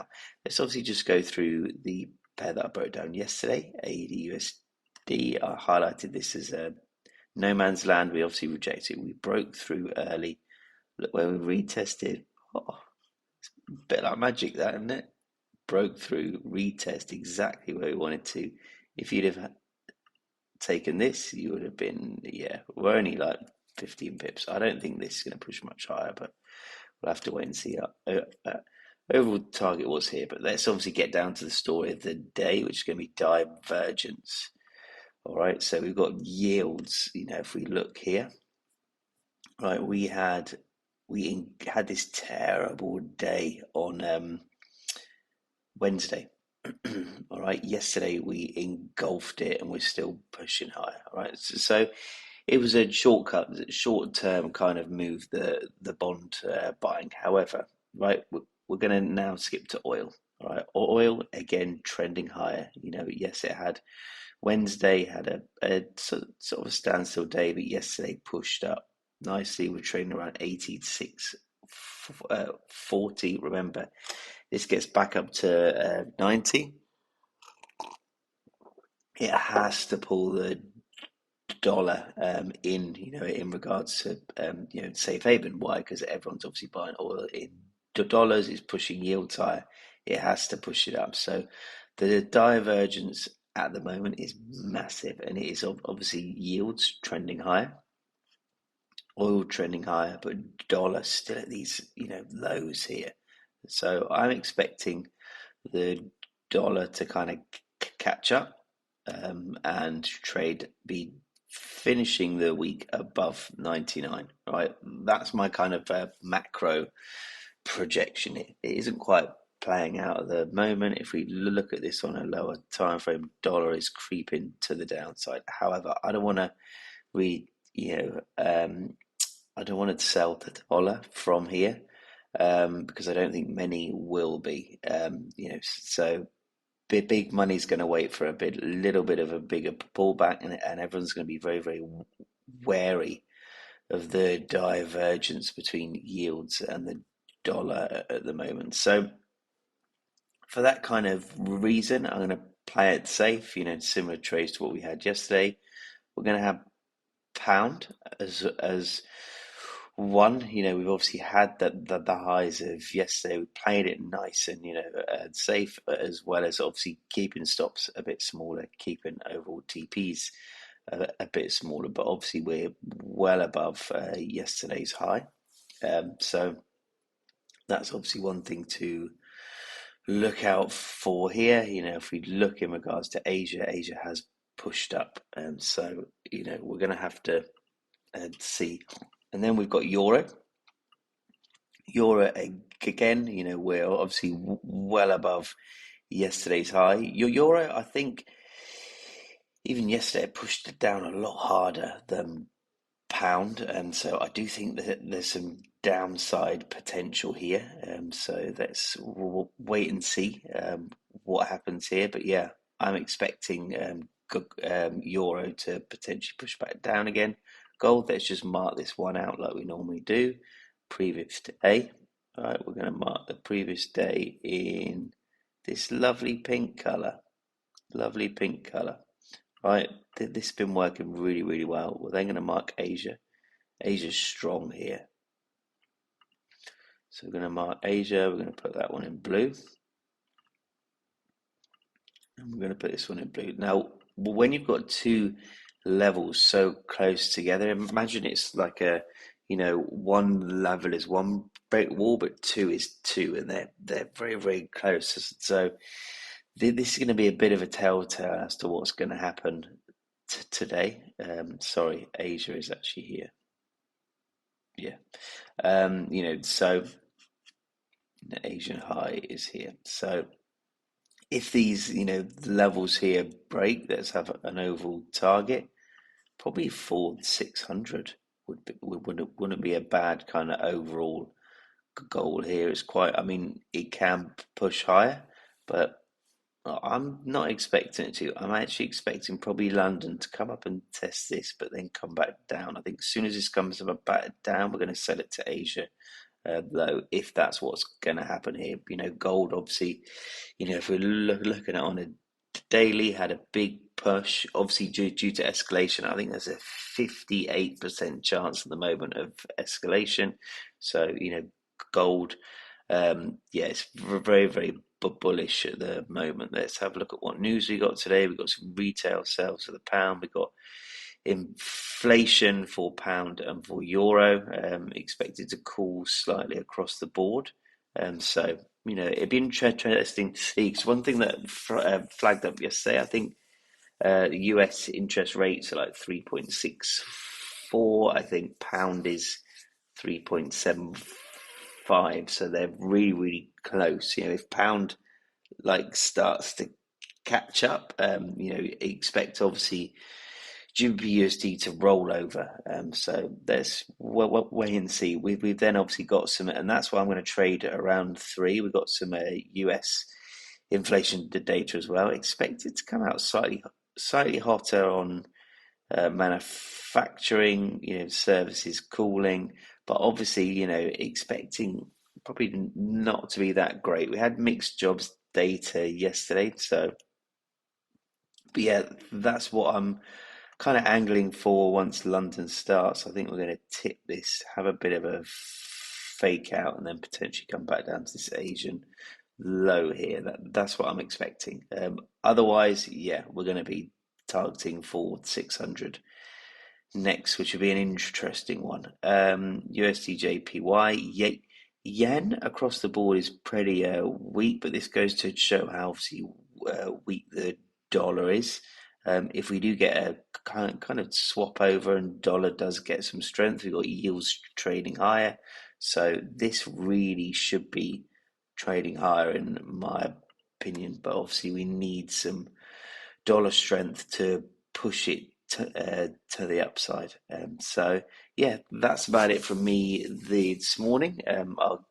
Now, let's obviously just go through the pair that I broke down yesterday, AUD/USD. I highlighted this as a no man's land. We obviously rejected it. We broke through early. Look where we retested. Oh, it's a bit like magic, that, isn't it? Broke through, retest exactly where we wanted to. If you'd have taken this, you would have been, yeah, we're only like 15 pips. I don't think this is going to push much higher, but we'll have to wait and see. Overall target was here, but let's obviously get down to the story of the day, which is going to be divergence. All right, so we've got yields. If we look here, right, we had this terrible day on Wednesday. All right, yesterday we engulfed it and we're still pushing higher. All right, so it was a short term kind of move, the bond buying. However, right, we're going to now skip to oil. All right, oil again trending higher. Yes, it had Wednesday had a sort of a standstill day, but yesterday pushed up nicely. We're trading around 86, 40. Remember, this gets back up to 90. It has to pull the dollar in regards to safe haven. Why? Because everyone's obviously buying oil in dollars. It's pushing yields higher. It has to push it up. So the divergence at the moment is massive, and it is obviously yields trending higher, oil trending higher, but dollar still at these lows here. So I'm expecting the dollar to kind of catch up and trade be finishing the week above 99. Right, that's my kind of macro projection. It isn't quite playing out at the moment. If we look at this on a lower time frame, dollar is creeping to the downside. However, I don't want to read, I don't want to sell the dollar from here because I don't think many will be. So big money's going to wait for a little bit of a bigger pullback, and everyone's going to be very, very wary of the divergence between yields and the dollar at the moment. So for that kind of reason, I'm going to play it safe. Similar trades to what we had yesterday. We're going to have pound as one. We've obviously had the highs of yesterday. We played it nice and safe, as well as obviously keeping stops a bit smaller, keeping overall TPs a bit smaller. But obviously we're well above yesterday's high, so that's obviously one thing to look out for here. If we look in regards to Asia has pushed up, and so we're going to have to see. And then we've got euro. Euro again, we're obviously well above yesterday's high. Your euro, I think, even yesterday it pushed it down a lot harder than pound, and so I do think that there's some downside potential here. So let's wait and see what happens here. But yeah, I'm expecting euro to potentially push back down again. Gold, let's just mark this one out like we normally do. Previous day. All right, we're going to mark the previous day in this lovely pink color. Lovely pink color. Right, this has been working really, really well. We're then going to mark Asia. Asia's strong here. So we're going to mark Asia. We're going to put that one in blue. And we're going to put this one in blue. Now, when you've got two levels so close together, imagine it's like one level is one brick wall, but two is two, and they're very, very close. So this is going to be a bit of a telltale as to what's going to happen today. Sorry, Asia is actually here. Yeah. So the Asian high is here. So if these, levels here break, let's have an overall target. Probably 4,600 wouldn't be a bad kind of overall goal here. It's quite, I mean, it can push higher, but I'm not expecting it to. I'm actually expecting probably London to come up and test this, but then come back down. I think as soon as this comes back down, we're going to sell it to Asia though, if that's what's going to happen here. Gold, obviously, if we're looking at on a daily, had a big push, obviously due to escalation. I think there's a 58% chance at the moment of escalation. So, gold, yeah, it's very, very bullish at the moment. Let's have a look at what news we got today. We've got some retail sales of the pound. We've got inflation for pound and for euro, expected to cool slightly across the board. So, it'd be interesting to see. Because one thing that flagged up yesterday, I think the US interest rates are like 3.64. I think pound is 3.75. So they're really, really close. If pound starts to catch up, expect obviously GBP/USD to roll over. So let's wait and see. We've then obviously got some, and that's why I'm going to trade around 3. We've got some US inflation data as well. Expected to come out slightly hotter on manufacturing, services cooling, but obviously, expecting probably not to be that great. We had mixed jobs data yesterday, but yeah, that's what I'm kind of angling for once London starts. I think we're going to tip this, have a bit of a fake out, and then potentially come back down to this Asian low here. That's what I'm expecting. Otherwise, yeah, we're going to be targeting for 600 next, which will be an interesting one. USD/JPY, yen across the board is pretty weak, but this goes to show how obviously weak the dollar is. If we do get a kind of swap over and dollar does get some strength, we've got yields trading higher. So this really should be trading higher in my opinion, but obviously we need some dollar strength to push it to the upside. So yeah, that's about it from me this morning. I'll